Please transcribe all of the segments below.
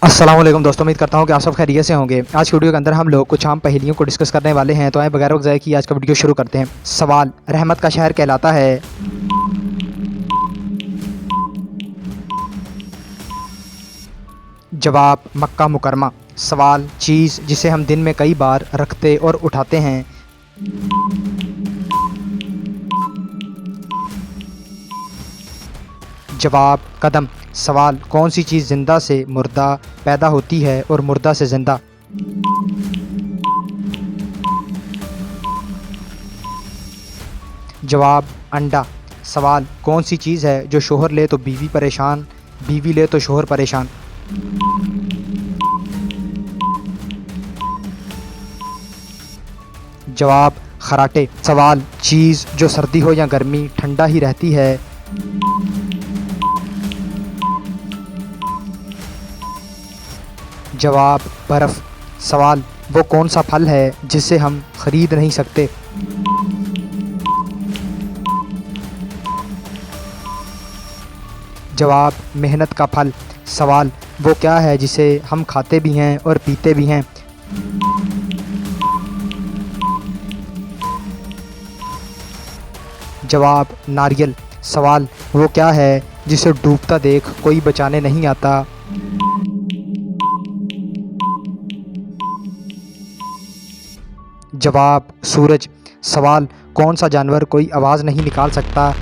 अस्सलाम वालेकुम दोस्तों, उम्मीद करता हूँ कि आप सब खैरियत से होंगे। आज की वीडियो के अंदर हम लोग कुछ आम पहेलियों को डिस्कस करने वाले हैं। तो आए बगैर वक्त ज़ाय किए आज का वीडियो शुरू करते हैं। सवाल, रहमत का शहर कहलाता है? जवाब, मक्का मुकरमा। सवाल, चीज़ जिसे हम दिन में कई बार रखते और उठाते हैं? जवाब, कदम। सवाल, कौन सी चीज़ ज़िंदा से मुर्दा पैदा होती है और मुर्दा से ज़िंदा? जवाब, अंडा। सवाल, कौन सी चीज़ है जो शोहर ले तो बीवी परेशान, बीवी ले तो शोहर परेशान? जवाब, खराटे। सवाल, चीज़ जो सर्दी हो या गर्मी ठंडा ही रहती है? जवाब, बर्फ़। सवाल, वो कौन सा फल है जिसे हम खरीद नहीं सकते? जवाब, मेहनत का फल। सवाल, वो क्या है जिसे हम खाते भी हैं और पीते भी हैं? जवाब, नारियल। सवाल, वो क्या है जिसे डूबता देख कोई बचाने नहीं आता? जवाब, सूरज। सवाल, कौन सा जानवर कोई आवाज़ नहीं निकाल सकता?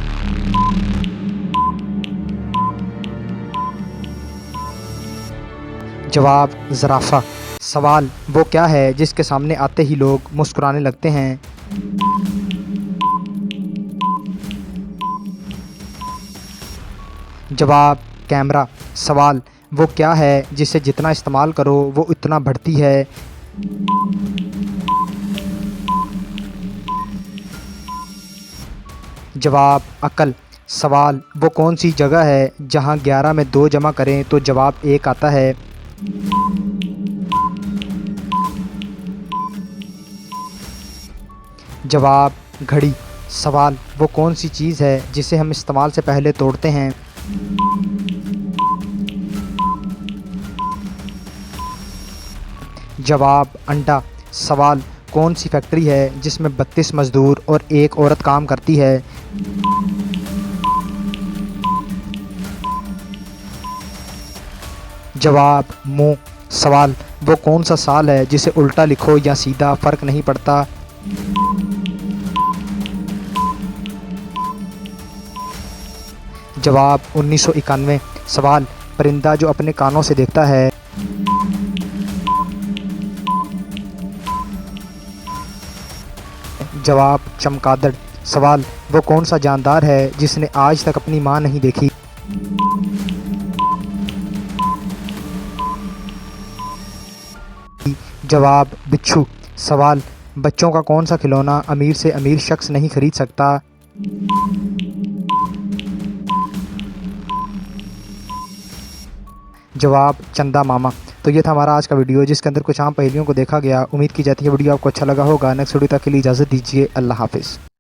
जवाब, ज़राफ़ा। सवाल, वो क्या है जिसके सामने आते ही लोग मुस्कुराने लगते हैं? जवाब, कैमरा। सवाल, वो क्या है जिसे जितना इस्तेमाल करो वो उतना बढ़ती है? जवाब, अक्ल। सवाल, वो कौन सी जगह है जहाँ 11 में 2 जमा करें तो जवाब 1 आता है? जवाब, घड़ी। सवाल, वो कौन सी चीज़ है जिसे हम इस्तेमाल से पहले तोड़ते हैं? जवाब, अंडा। सवाल, कौन सी फैक्ट्री है जिसमें 32 मज़दूर और एक औरत काम करती है? जवाब, मुँह। सवाल, वो कौन सा साल है जिसे उल्टा लिखो या सीधा फ़र्क नहीं पड़ता? जवाब, 1991। सवाल, परिंदा जो अपने कानों से देखता है? जवाब, चमगादड़। सवाल, वो कौन सा जानदार है जिसने आज तक अपनी माँ नहीं देखी? जवाब, बिच्छू। सवाल, बच्चों का कौन सा खिलौना अमीर से अमीर शख्स नहीं खरीद सकता? जवाब, चंदा मामा। तो ये था हमारा आज का वीडियो जिसके अंदर कुछ आम पहेलियों को देखा गया। उम्मीद की जाती है वीडियो आपको अच्छा लगा होगा। नेक्स्ट वीडियो तक के लिए इजाज़त दीजिए। अल्लाह हाफ़िज़।